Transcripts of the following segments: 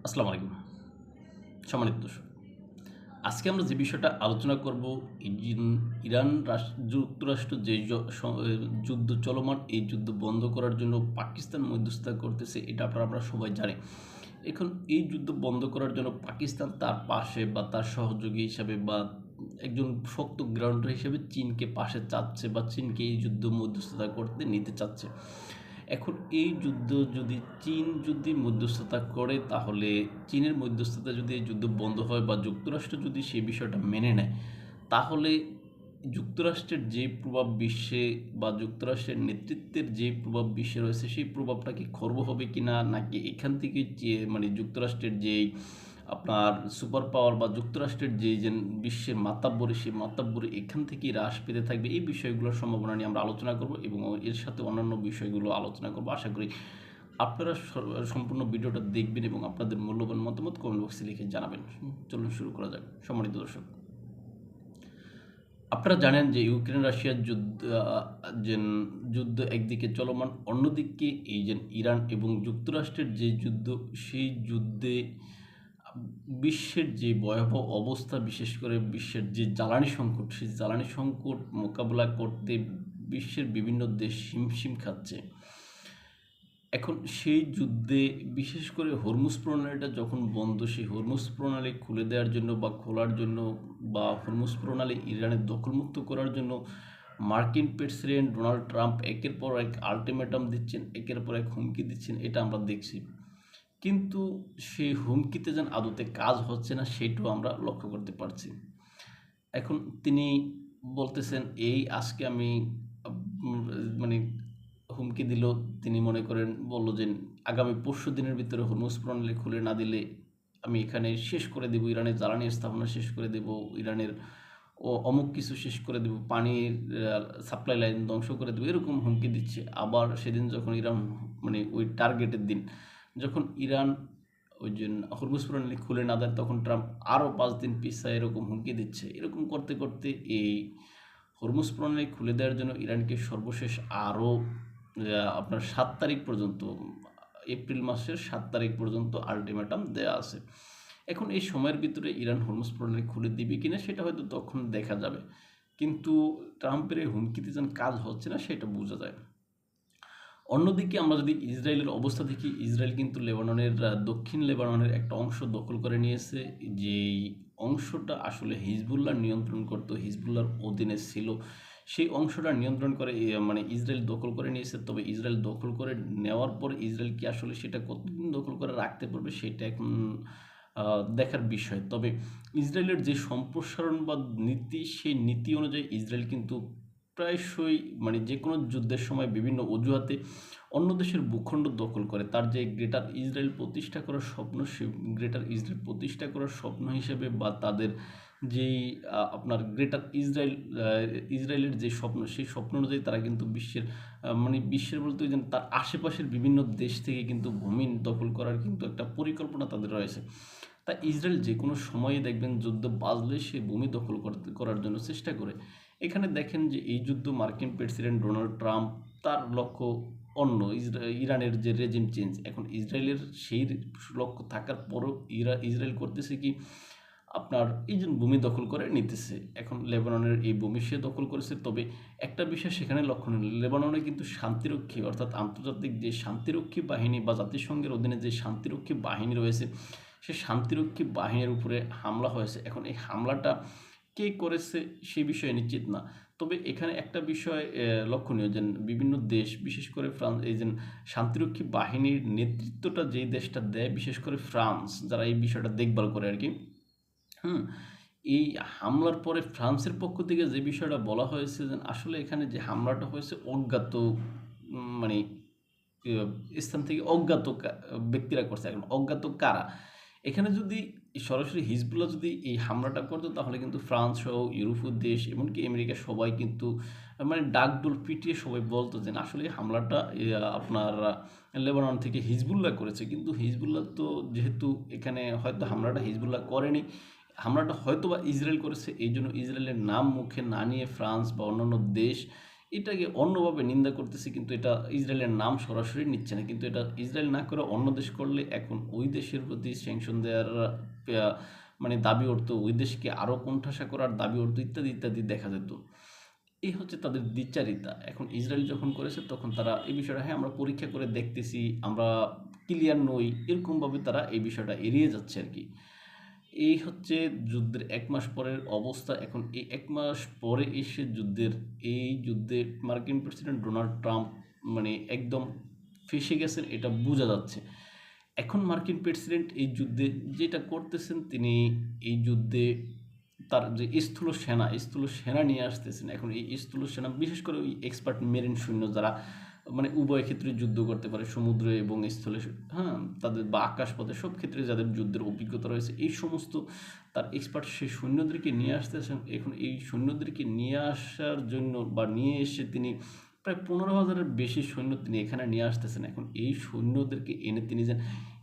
আসসালামু আলাইকুম সম্মানিত দর্শক। আজকে আমরা যে বিষয়টা আলোচনা করব ইরান যুক্তরাষ্ট্র যে যুদ্ধ চলমান, এই যুদ্ধ বন্ধ করার জন্য পাকিস্তান মধ্যস্থতা করতেছে, এটা আমরা সবাই জানি। এখন এই যুদ্ধ বন্ধ করার জন্য পাকিস্তান তার পাশে বা তার সহযোগী হিসাবে বা একজন শক্ত গ্রাউন্ডার হিসেবে চীনকে পাশে চাচ্ছে বা চীনকে এই যুদ্ধ মধ্যস্থতা করতে নিতে চাচ্ছে। এখন এই যুদ্ধ যদি চীন যদি মধ্যস্থতা করে, তাহলে চীনের মধ্যস্থতা যদি এই যুদ্ধ বন্ধ হয় বা যুক্তরাষ্ট্র যদি সেই বিষয়টা মেনে নেয়, তাহলে যুক্তরাষ্ট্রের যে প্রভাব বিশ্বে বা যুক্তরাষ্ট্রের নেতৃত্বের যে প্রভাব বিশ্বে রয়েছে, সেই প্রভাবটা কি খর্ব হবে কিনা, নাকি এখান থেকে যে যুক্তরাষ্ট্রের যেই আপনার সুপার পাওয়ার বা যুক্তরাষ্ট্রের যে বিশ্বের মাতাব্বরী, সেই মাতাব্বরী এখান থেকেই হ্রাস পেতে থাকবে। এই বিষয়গুলোর সম্ভাবনা নিয়ে আমরা আলোচনা করব এবং এর সাথে অন্যান্য বিষয়গুলো আলোচনা করব। আশা করি আপনারা সম্পূর্ণ ভিডিওটা দেখবেন এবং আপনাদের মূল্যবান মতামত কমেন্ট বক্সে লিখে জানাবেন। চলুন শুরু করা যাক। সম্মানিত দর্শক, আপনারা জানেন যে ইউক্রেন রাশিয়ার যুদ্ধ একদিকে চলমান, অন্যদিকে এই যে ইরান এবং যুক্তরাষ্ট্রের যে যুদ্ধ, সেই যুদ্ধে বিশ্বের যে ভয়াবহ অবস্থা, বিশেষ করে বিশ্বের যে জ্বালানি সংকট, সেই জ্বালানি সংকট মোকাবেলা করতে বিশ্বের বিভিন্ন দেশ হিমশিম খাচ্ছে। এখন সেই যুদ্ধে বিশেষ করে হরমুজ প্রণালীটা যখন বন্ধ, সেই হরমুজ প্রণালী খুলে দেওয়ার জন্য বা খোলার জন্য বা হরমুজ প্রণালী ইরানের দখলমুক্ত করার জন্য মার্কিন প্রেসিডেন্ট ডোনাল্ড ট্রাম্প একের পর এক আলটিমেটাম দিচ্ছেন, একের পর এক হুমকি দিচ্ছেন, এটা আমরা দেখছি। কিন্তু সেই হুমকিতে যেন আদতে কাজ হচ্ছে না, সেটাও আমরা লক্ষ্য করতে পারছি। এখন তিনি বলতেছেন, এই আজকে আমি মানে হুমকি দিল, তিনি মনে করেন বলল যে আগামী 25 দিনের ভিতরে হরমুজ প্রণালী খুলে না দিলে আমি এখানে শেষ করে দেব, ইরানের জ্বালানি স্থাপনা শেষ করে দেব, ইরানের অমুক কিছু শেষ করে দেব, পানির সাপ্লাই লাইন ধ্বংস করে দেবো, এরকম হুমকি দিচ্ছে। আবার সেদিন যখন ইরান ওই টার্গেটের দিন যখন ইরান ওই যে হরমুজ প্রণালী খুলে না দেয়, তখন ট্রাম্প আরও 5 দিন পিছায় এরকম হুমকি দিচ্ছে। এরকম করতে করতে এই হরমুজ প্রণালী খুলে দেওয়ার জন্য ইরানকে সর্বশেষ আরও আপনার 7 তারিখ পর্যন্ত, এপ্রিল মাসের 7 তারিখ পর্যন্ত আলটিমেটাম দেওয়া আছে। এখন এই সময়ের ভিতরে ইরান হরমুজ প্রণালী খুলে দিবে কিনা সেটা হয়তো তখন দেখা যাবে, কিন্তু ট্রাম্পের এই হুমকিতে যেন কাজ হচ্ছে না সেটা বোঝা যায়। অন্যদিকে আমরা যদি ইসরায়েলের অবস্থা দেখি, ইসরায়েল কিন্তু লেবাননের দক্ষিণ লেবাননের একটা অংশ দখল করে নিয়েছে। যেই অংশটা আসলে হিজবুল্লাহ নিয়ন্ত্রণ করত, হিজবুল্লাহর অধীনে ছিল, সেই অংশটা নিয়ন্ত্রণ করে ইসরায়েল দখল করে নিয়েছে। তবে ইসরায়েল দখল করে নেওয়ার পর ইসরায়েল কি আসলে সেটা কতদিন দখল করে রাখতে পারবে, সেটা এখন দেখার বিষয়। তবে ইসরায়েলের যে সম্প্রসারণবাদ নীতি, সেই নীতি অনুযায়ী ইসরায়েল কিন্তু প্রায়শই যে কোনো যুদ্ধের সময় বিভিন্ন অজুহাতে অন্য দেশের ভূখণ্ড দখল করে। তার যে গ্রেটার ইসরায়েল প্রতিষ্ঠা করার স্বপ্ন, সে গ্রেটার ইসরায়েল প্রতিষ্ঠা করার স্বপ্ন হিসেবে বা তাদের যেই আপনার গ্রেটার ইসরায়েলের যে স্বপ্ন, সেই স্বপ্ন অনুযায়ী তারা কিন্তু বিশ্বের বলতে ওই যে তার আশেপাশের বিভিন্ন দেশ থেকে কিন্তু ভূমি দখল করার কিন্তু একটা পরিকল্পনা তাদের রয়েছে। তাই ইসরায়েল যে কোনো সময়ে দেখবেন যুদ্ধ বাজলে সে ভূমি দখল করার জন্য চেষ্টা করে। এখানে দেখেন যে এই যুদ্ধ মার্কিন প্রেসিডেন্ট ডোনাল্ড ট্রাম্প, তার লক্ষ্য অন্য, ইরানের যে রেজিম চেঞ্জ। এখন ইসরায়েলের সেই লক্ষ্য থাকার পরও ইসরায়েল করতেছে কি, আপনার এই যে ভূমি দখল করে নিতেছে। এখন লেবাননের এই ভূমি সে দখল করেছে। তবে একটা বিষয় সেখানে লক্ষণীয়, লেবাননে কিন্তু শান্তিরক্ষী অর্থাৎ আন্তর্জাতিক যে শান্তিরক্ষী বাহিনী বা জাতিসংঘের অধীনে যে শান্তিরক্ষী বাহিনী রয়েছে, সে শান্তিরক্ষী বাহিনীর উপরে হামলা হয়েছে। এখন এই হামলাটা কে করেছে সে বিষয়ে নিশ্চিত না। তবে এখানে একটা বিষয় লক্ষণীয়, যে বিভিন্ন দেশ, বিশেষ করে ফ্রান্স, এই যে শান্তিরক্ষী বাহিনীর নেতৃত্বটা যেই দেশটা দেয়, বিশেষ করে ফ্রান্স, যারা এই বিষয়টা দেখভাল করে আর কি। এই হামলার পরে ফ্রান্সের পক্ষ থেকে যে বিষয়টা বলা হয়েছে, যে আসলে এখানে যে হামলাটা হয়েছে অজ্ঞাত মানে স্থান থেকে অজ্ঞাত ব্যক্তিরা করছে। এখন অজ্ঞাত কারা, এখানে যদি সরাসরি হিজবুল্লাহ যদি এই হামলাটা করতো, তাহলে কিন্তু ফ্রান্স সহ ইউরোপীয় দেশ, এমনকি আমেরিকা, সবাই কিন্তু ডাকডোল পিটিয়ে সবাই বলতো যে আসলে এই হামলাটা আপনার লেবানন থেকে হিজবুল্লাহ করেছে। কিন্তু হিজবুল্লাহ তো যেহেতু এখানে হয়তো হামলাটা হিজবুল্লাহ করেনি, হামলাটা হয়তো বা ইসরায়েল করেছে, এই জন্য ইসরায়েলের নাম মুখে না নিয়ে ফ্রান্স বা অন্যান্য দেশ এটাকে অন্যভাবে নিন্দা করতেছে, কিন্তু এটা ইসরায়েলের নাম সরাসরি নিচ্ছে না। কিন্তু এটা ইসরায়েল না করে অন্য দেশ করলে এখন ওই দেশের প্রতি স্যাংশন দেওয়ার মানে দাবি উঠতো, ওই দেশকে আরও কোণঠাসা করার দাবি উঠতো, ইত্যাদি ইত্যাদি দেখা যেত। এই হচ্ছে তাদের দ্বিচারিতা। এখন ইসরায়েল যখন করেছে তখন তারা এই বিষয়টা, হ্যাঁ আমরা পরীক্ষা করে দেখতেছি, আমরা ক্লিয়ার নই, এরকমভাবে তারা এই বিষয়টা এড়িয়ে যাচ্ছে আর কি। এই হচ্ছে যুদ্ধের 1 মাস পরের অবস্থা। এখন এই 1 মাস পরে এসে এই যুদ্ধে মার্কিন প্রেসিডেন্ট ডোনাল্ড ট্রাম্প মানে একদম ফেঁসে গেছেন, এটা বোঝা যাচ্ছে। এখন মার্কিন প্রেসিডেন্ট এই যুদ্ধে যেটা করতেছেন, তিনি এই যুদ্ধে তার যে স্থূল সেনা নিয়ে আসতেছেন। এখন এই স্থূল সেনা, বিশেষ করে ওই এক্সপার্ট মেরিন সৈন্য যারা মানে উভয় ক্ষেত্রে যুদ্ধ করতে পারে, সমুদ্রে এবং স্থলে, হ্যাঁ তাদের বা আকাশপথে সব ক্ষেত্রে যাদের যুদ্ধের অভিজ্ঞতা রয়েছে, এই সমস্ত তার এক্সপার্ট সেই সৈন্যদেরকে নিয়ে আসতেছেন। এখন এই সৈন্যদেরকে নিয়ে আসার জন্য বা নিয়ে এসে তিনি প্রায় 15,000-এর বেশি সৈন্য তিনি এখানে নিয়ে আসতেছেন। এখন এই সৈন্যদেরকে এনে তিনি যেন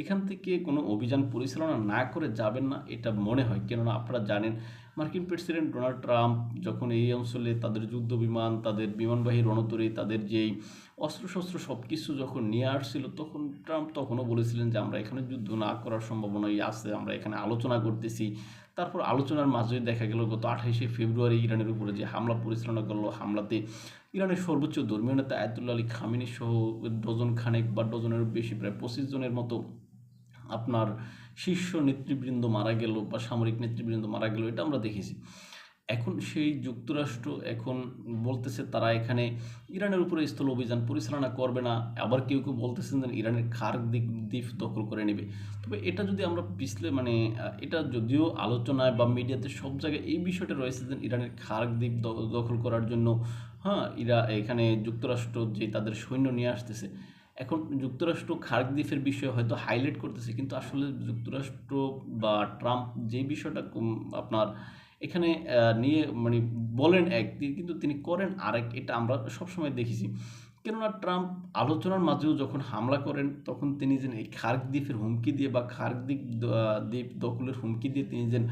এখান থেকে কোনো অভিযান পরিচালনা না করে যাবেন না, এটা মনে হয়। কেননা আপনারা জানেন, মার্কিন প্রেসিডেন্ট ডোনাল্ড ট্রাম্প যখন এই অঞ্চলে তাদের যুদ্ধ বিমান, তাদের বিমানবাহী রণতরী, তাদের যেই অস্ত্রশস্ত্র সব কিছু যখন নিয়ে আসছিল, তখন ট্রাম্প তখনও বলেছিলেন যে আমরা এখানে যুদ্ধ না করার সম্ভাবনাই আছে, আমরা এখানে আলোচনা করতেছি। তারপর আলোচনার মাঝে দেখা গেল গত 28শে ফেব্রুয়ারি ইরানের উপরে যে হামলা পরিচালনা করলো, হামলাতে ইরানের সর্বোচ্চ ধর্মীয় নেতা আয়াতুল্লাহ আলী খামেনি সহ ডজন খানেক বা ডজনেরও বেশি, প্রায় 25 জনের মতো আপনার শীর্ষ নেতৃবৃন্দ মারা গেল বা সামরিক নেতৃবৃন্দ মারা গেল, এটা আমরা দেখেছি। এখন সেই যুক্তরাষ্ট্র এখন বলতেছে তারা এখানে ইরানের উপরে স্থল অভিযান পরিচালনা করবে না। আবার কেউ কেউ বলতেছেন যে ইরানের দ্বীপ দখল করে নেবে। তবে এটা যদি আমরা মানে এটা যদিও আলোচনায় বা মিডিয়াতে সব জায়গায় এই বিষয়টা রয়েছে যে ইরানের দ্বীপ দখল করার জন্য, হ্যাঁ এখানে যুক্তরাষ্ট্র যে তাদের সৈন্য নিয়ে আসতেছে। এখন যুক্তরাষ্ট্র দ্বীপের বিষয়ে হয়তো হাইলাইট করতেছে, কিন্তু আসলে যুক্তরাষ্ট্র বা ট্রাম্প যে বিষয়টা আপনার এখানে নিয়ে মানে বলেন এক, কিন্তু তিনি করেন আরেক, এটা আমরা সবসময় দেখেছি। কেননা ট্রাম্প আলোচনার মাঝেও যখন হামলা করেন, তখন তিনি যেন এই দ্বীপের হুমকি দিয়ে বা দ্বীপ দখলের হুমকি দিয়ে তিনি যেন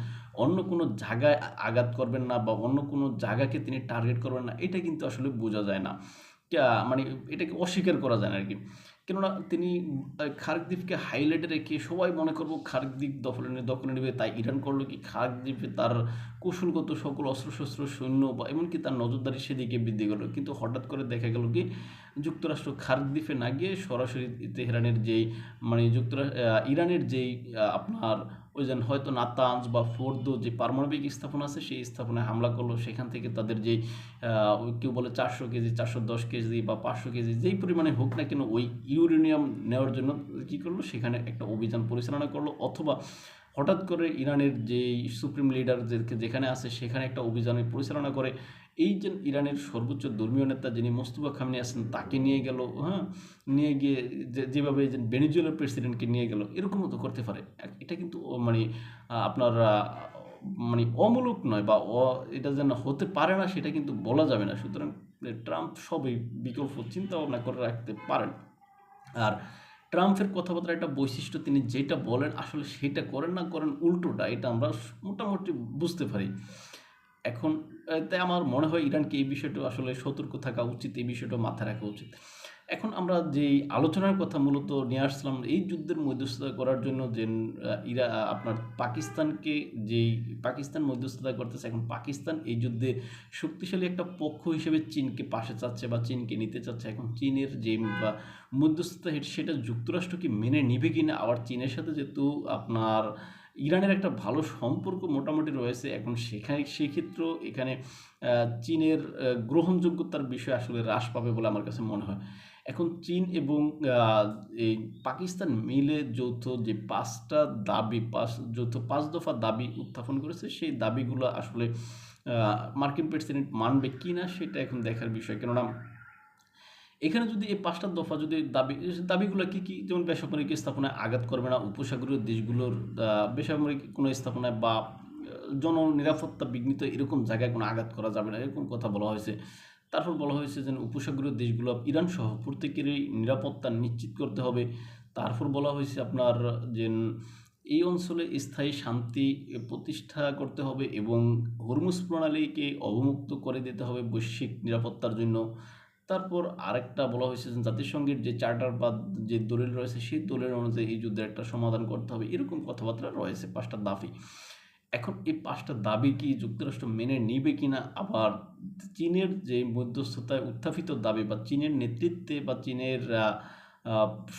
অন্য কোনো জায়গায় আঘাত করবেন না বা অন্য কোনো জায়গাকে তিনি টার্গেট করবেন না, এটা কিন্তু আসলে বোঝা যায় না। মানে এটাকে অস্বীকার করা যায় না আর কি। কেননা তিনি দ্বীপকে হাইলাইটে রেখে সবাই মনে করবো দ্বীপ দখলে নেবে, তাই ইরান করলো কি দ্বীপে তার কৌশলগত সকল অস্ত্রশস্ত্র সৈন্য বা এমনকি তার নজরদারি সেদিকে বৃদ্ধি করলো। কিন্তু হঠাৎ করে দেখা গেল কি যুক্তরাষ্ট্র দ্বীপে না গিয়ে সরাসরি তেহরানের যেই মানে ইরানের যেই আপনার ওই যেন হয়তো নাতাঞ্জ বা ফোর্দো যে পারমাণবিক স্থাপনা আছে, সেই স্থাপনায় হামলা করলো। সেখান থেকে তাদের যেই কেউ বলে 400 কেজি, 410 কেজি বা 500 কেজি যেই পরিমাণে হোক না কেন, ওই ইউরেনিয়াম নেওয়ার জন্য কী করলো, সেখানে একটা অভিযান পরিচালনা করলো। অথবা হঠাৎ করে ইরানের যেই সুপ্রিম লিডার যেখানে আছে সেখানে একটা অভিযানের পরিচালনা করে। এই যে ইরানের সর্বোচ্চ ধর্মীয় নেতা যিনি মোস্তফা খামেনি আছেন, তাকে নিয়ে গেল, হ্যাঁ নিয়ে গিয়ে যেভাবে যে ভেনেজুয়েলার প্রেসিডেন্টকে নিয়ে গেল, এরকমও তো করতে পারে। এটা কিন্তু মানে আপনার মানে অমূলক নয় বা এটা যেন হতে পারে না সেটা কিন্তু বলা যাবে না। সুতরাং ট্রাম্প সবই বিকল্প চিন্তা ভাবনা করে রাখতে পারেন। আর ট্রাম্পের কথাবার্তার একটা বৈশিষ্ট্য, তিনি যেটা বলেন আসলে সেটা করেন না, করেন উল্টোটা, এটা আমরা মোটামুটি বুঝতে পারি। এখন তাই আমার মনে হয় ইরানকে এই বিষয়টা আসলে সতর্ক থাকা উচিত, এই বিষয়টা মাথায় রাখা উচিত। এখন আমরা যেই আলোচনার কথা মূলত নিয়ে আসলাম, এই যুদ্ধের মধ্যস্থতা করার জন্য যে আপনার পাকিস্তান মধ্যস্থতা করতেছে। এখন পাকিস্তান এই যুদ্ধে শক্তিশালী একটা পক্ষ হিসেবে চীনকে পাশে চাচ্ছে বা চীনকে নিতে চাচ্ছে। এখন চীনের যে মধ্যস্থতা সেটা যুক্তরাষ্ট্র কি মেনে নিবে কিনা, আবার চীনের সাথে যেহেতু আপনার ইরানের একটা ভালো সম্পর্ক মোটামুটি রয়েছে, এখন সেক্ষেত্রেও এখানে চীনের গ্রহণযোগ্যতার বিষয় আসলে হ্রাস পাবে বলে আমার কাছে মনে হয়। এখন চীন এবং এই পাকিস্তান মিলে যৌথ যে 5 দফা দাবি উত্থাপন করেছে, সেই দাবিগুলো আসলে মার্কিন প্রেসিডেন্ট মানবে কি না সেটা এখন দেখার বিষয়। কেননা এখানে যদি এই 5টা দফা যদি দাবিগুলো কী কী, যেমন বেসামরিক স্থাপনায় আঘাত করবে না, উপসাগরীয় দেশগুলোর বেসামরিক কোনো স্থাপনায় বা জননিরাপত্তা বিঘ্নিত এরকম জায়গায় কোনো আঘাত করা যাবে না, এরকম কথা বলা হয়েছে। তারপর বলা হয়েছে যে উপসাগরীয় দেশগুলো ইরান সহ প্রত্যেকেরই নিরাপত্তা নিশ্চিত করতে হবে। তারপর বলা হয়েছে আপনার যে এই অঞ্চলে স্থায়ী শান্তি প্রতিষ্ঠা করতে হবে এবং হরমুজ প্রণালীকে অবমুক্ত করে দিতে হবে বৈশ্বিক নিরাপত্তার জন্য। তারপর আরেকটা বলা হয়েছে যে জাতিসংঘের যে চার্টার বা যে দলিল রয়েছে সেই দলিল অনুযায়ী এই যুদ্ধের একটা সমাধান করতে হবে, এরকম কথাবার্তা রয়েছে 5টা দাবি। এখন এই 5টা দাবি কি যুক্তরাষ্ট্র মেনে নিবে কিনা, আবার চীনের যে মধ্যস্থতায় উত্থাপিত দাবি বা চীনের নেতৃত্বে বা চীনের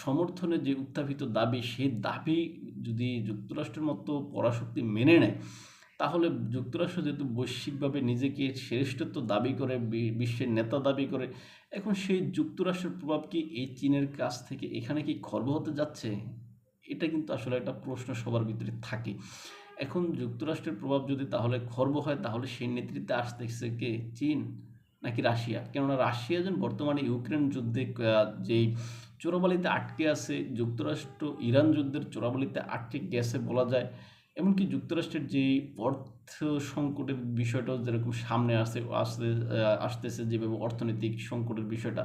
সমর্থনে যে উত্থাপিত দাবি, সেই দাবি যদি যুক্তরাষ্ট্রের মতো পরাশক্তি মেনে নেয়, তাহলে যুক্তরাষ্ট্র যেহেতু বৈশ্বিকভাবে নিজেকে শ্রেষ্ঠত্ব দাবি করে, বিশ্বের নেতা দাবি করে, এখন সেই যুক্তরাষ্ট্রের প্রভাব কি এই চীনের কাছ থেকে এখানে কি খর্ব হতে যাচ্ছে? এটা কিন্তু আসলে একটা প্রশ্ন সবার ভিতরে থাকে। এখন যুক্তরাষ্ট্রের প্রভাব যদি তাহলে খর্ব হয়, তাহলে সেই নেতৃত্বে আসতেছে কে? চীন নাকি রাশিয়া? কেননা রাশিয়া যেন বর্তমানে ইউক্রেন যুদ্ধে যেই চোরাবালিতে আটকে আছে, যুক্তরাষ্ট্র ইরান যুদ্ধের চোরাবালিতে আটকে গেছে বলা যায়। এমনকি যুক্তরাষ্ট্রের যেই অর্থ সংকটের বিষয়টাও যেরকম সামনে আসতেছে, যেভাবে অর্থনৈতিক সংকটের বিষয়টা,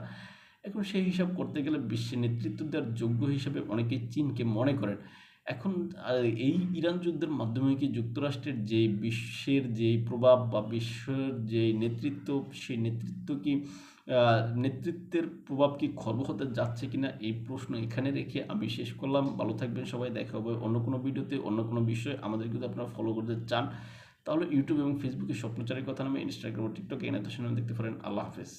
এখন সেই হিসাব করতে গেলে বিশ্বের নেতৃত্ব দেওয়ার যোগ্য হিসেবে অনেকেই চীনকে মনে করেন। এখন এই ইরান যুদ্ধের মাধ্যমে কি যুক্তরাষ্ট্রের যে বিশ্বের যে প্রভাব বা বিশ্বের যে নেতৃত্ব, সেই নেতৃত্ব কি নেতৃত্বের প্রভাব কি খর্ব হতে যাচ্ছে কিনা, এই প্রশ্ন এখানে রেখে আমি শেষ করলাম। ভালো থাকবেন সবাই, দেখা হবে অন্য কোনো ভিডিওতে অন্য কোনো বিষয়ে। আমাদের যদি আপনারা ফলো করতে চান, তাহলে ইউটিউব এবং ফেসবুকে স্বপ্নচারের কথা নামে, ইনস্টাগ্রাম ও টিকটকে এনাদের দেখতে পারেন। আল্লাহ হাফেজ।